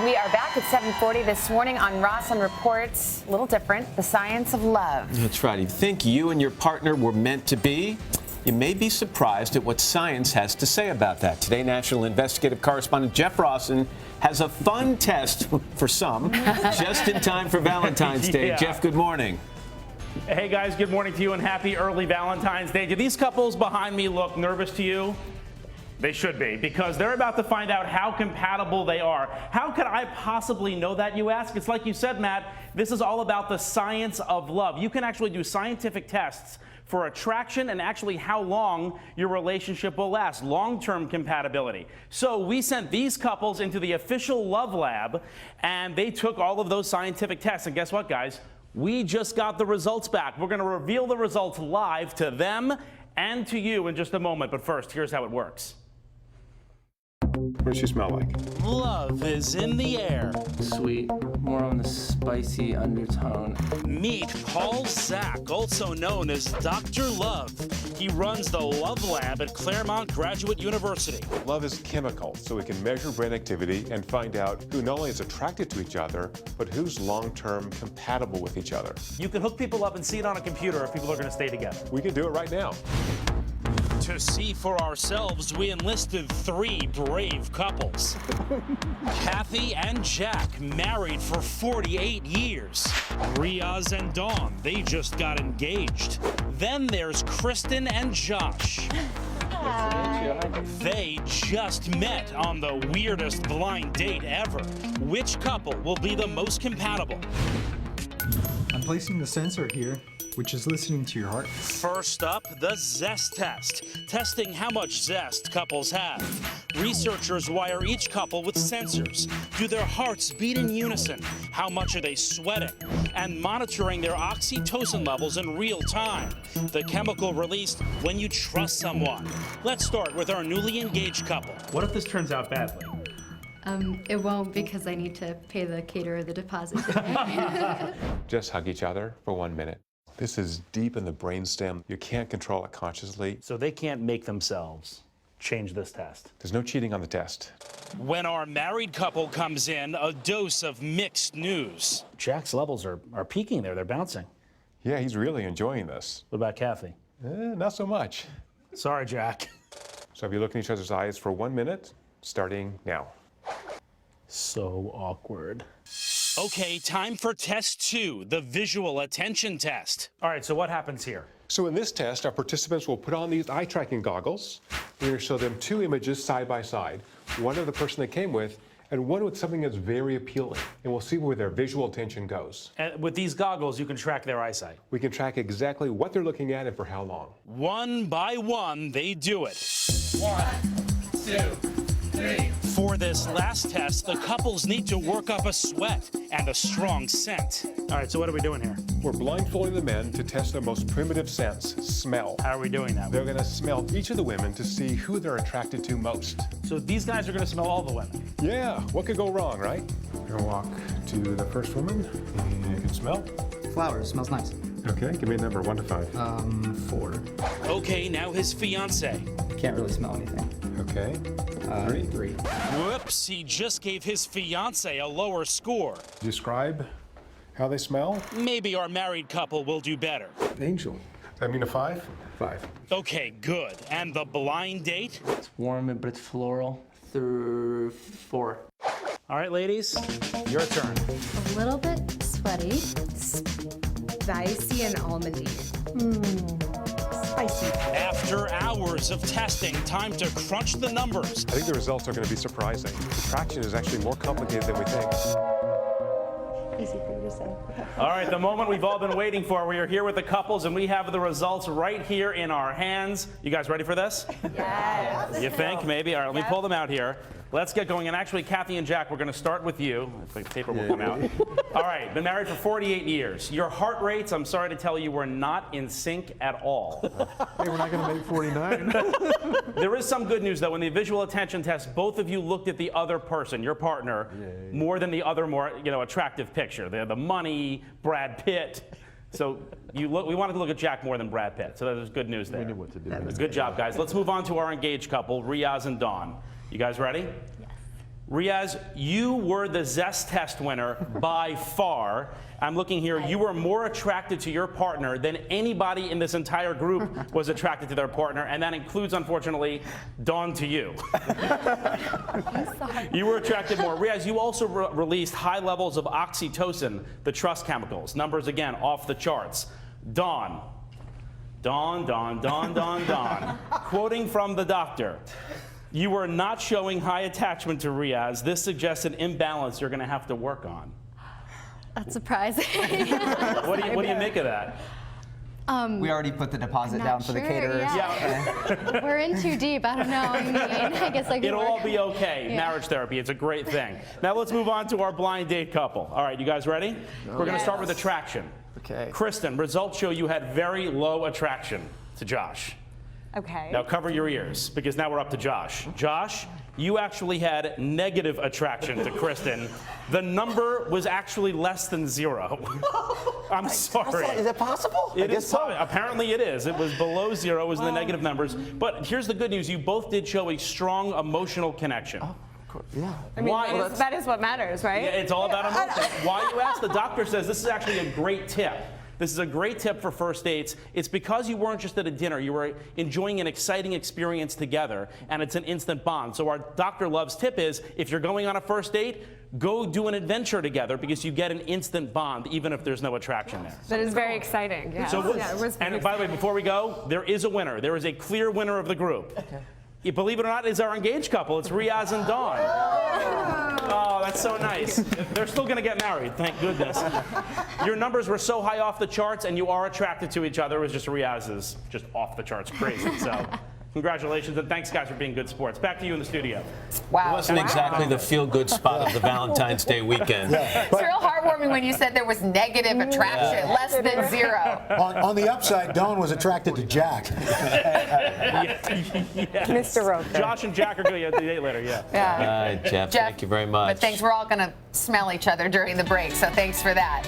We are back at 7:40 this morning on Ross and Reports. A little different, the science of love. That's right. If you think you and your partner were meant to be, you may be surprised at what science has to say about that. Today, National Investigative Correspondent Jeff Rawson has a fun test for some, just in time for Valentine's Day. Yeah. Jeff, good morning. Hey guys, good morning to you and happy early Valentine's Day. Do these couples behind me look nervous to you? They should be, because they're about to find out how compatible they are. How could I possibly know that, you ask? It's like you said, Matt, this is all about the science of love. You can actually do scientific tests for attraction and actually how long your relationship will last, long-term compatibility. So we sent these couples into the official Love Lab, and they took all of those scientific tests. And guess what, guys? We just got the results back. We're going to reveal the results live to them and to you in just a moment. But first, here's how it works. What does she smell like? Love is in the air. Sweet, more on the spicy undertone. Meet Paul Zak, also known as Dr. Love. He runs the Love Lab at Claremont Graduate University. Love is chemical, so we can measure brain activity and find out who not only is attracted to each other, but who's long-term compatible with each other. You can hook people up and see it on a computer if people are going to stay together. We can do it right now. To see for ourselves, we enlisted 3 brave couples. Kathy and Jack, married for 48 years. Riaz and Dawn, they just got engaged. Then there's Kristen and Josh. They just met on the weirdest blind date ever. Which couple will be the most compatible? I'm placing the sensor here, which is listening to your heart. First up, the zest test, testing how much zest couples have. Researchers wire each couple with sensors. Do their hearts beat in unison? How much are they sweating? And monitoring their oxytocin levels in real time, the chemical released when you trust someone. Let's start with our newly engaged couple. What if this turns out badly? It won't, because I need to pay the caterer the deposit. Just hug each other for 1 minute. This is deep in the brainstem. You can't control it consciously. So they can't make themselves change this test. There's no cheating on the test. When our married couple comes in, a dose of mixed news. Jack's levels are peaking there. They're bouncing. Yeah, he's really enjoying this. What about Kathy? Not so much. Sorry, Jack. So if you look in each other's eyes for 1 minute, starting now. So awkward. Okay, time for test 2, the visual attention test. All right, so what happens here? So in this test, our participants will put on these eye tracking goggles. We're going to show them 2 images side by side, one of the person they came with, and one with something that's very appealing. And we'll see where their visual attention goes. And with these goggles, you can track their eyesight. We can track exactly what they're looking at and for how long. One by one, they do it. 1, 2, 3. For this last test, the couples need to work up a sweat and a strong scent. All right, so what are we doing here? We're blindfolding the men to test their most primitive sense, smell. How are we doing that? They're going to smell each of the women to see who they're attracted to most. So these guys are going to smell all the women. Yeah, what could go wrong, right? We're going to walk to the first woman, and you can smell. Flowers, smells nice. Okay, give me a number, 1 to 5. 4. Okay, now his fiance. Can't really smell anything. Okay. 3. Whoops, he just gave his fiance a lower score. Describe how they smell. Maybe our married couple will do better. Angel. Does that mean a 5? 5. Okay, good. And the blind date? It's warm, but it's floral. 4. All right, ladies, your turn. A little bit sweaty. Spicy and almondy. Spicy. After hours of testing, time to crunch the numbers. I think the results are going to be surprising. Attraction is actually more complicated than we think. Easy for you to say. All right, the moment we've all been waiting for. We are here with the couples, and we have the results right here in our hands. You guys ready for this? Yes. You think? Maybe? All right, let me pull them out here. Let's get going. And actually, Kathy and Jack, we're going to start with you. If the paper will come out. All right, been married for 48 years. Your heart rates, I'm sorry to tell you, were not in sync at all. Hey, we're not going to make 49. There is some good news, though. In the visual attention test, both of you looked at the other person, your partner, more than the other more attractive picture. The money, Brad Pitt. So we wanted to look at Jack more than Brad Pitt. So that was good news there. We knew what to do. Good job, guys. Let's move on to our engaged couple, Riaz and Dawn. You guys ready? Yes. Riaz, you were the Zest test winner by far. I'm looking here. You were more attracted to your partner than anybody in this entire group was attracted to their partner, and that includes, unfortunately, Dawn to you. You were attracted more. Riaz, you also released high levels of oxytocin, the trust chemicals. Numbers, again, off the charts. Dawn. Quoting from the doctor. You were not showing high attachment to Riaz. This suggests an imbalance you're going to have to work on. That's surprising. What do you make of that? We already put the deposit Not down for the sure, caterers. yeah. We're in too deep. I don't know. I mean, I guess I could It'll work. all be okay. Yeah. Marriage therapy, it's a great thing. Now let's move on to our blind date couple. All right, you guys ready? We're going to start with attraction. Okay. Kristen, results show you had very low attraction to Josh. Okay. Now cover your ears, because now we're up to Josh. Josh, you actually had negative attraction to Kristen. The number was actually less than 0. I'm sorry. Is that possible? It is apparently it is. It was below 0. It was in the negative numbers. But here's the good news: you both did show a strong emotional connection. Yeah. I mean, Why? that is what matters, right? Yeah, it's all about emotion. Why you ask? The doctor says this is actually a great tip. This is a great tip for first dates. It's because you weren't just at a dinner. You were enjoying an exciting experience together, and it's an instant bond. So our Dr. Love's tip is, if you're going on a first date, go do an adventure together, because you get an instant bond, even if there's no attraction there. That is very exciting. Yeah. So, Yeah, it was and by the way, before we go, there is a winner. There is a clear winner of the group. You believe it or not, is our engaged couple. It's Riaz and Dawn. Oh, that's so nice. They're still going to get married, thank goodness. Your numbers were so high off the charts, and you are attracted to each other. It was just Riaz's just off the charts crazy. So congratulations, and thanks, guys, for being good sports. Back to you in the studio. Wow. It wasn't exactly the feel-good spot of the Valentine's Day weekend. It's real heartwarming when you said there was negative attraction, less than 0. On the upside, Dawn was attracted to Jack. Mr. Roker. Josh and Jack are going to get the date later, yeah. Yeah. All right, Jeff, thank you very much. But thanks, we're all going to smell each other during the break, so thanks for that.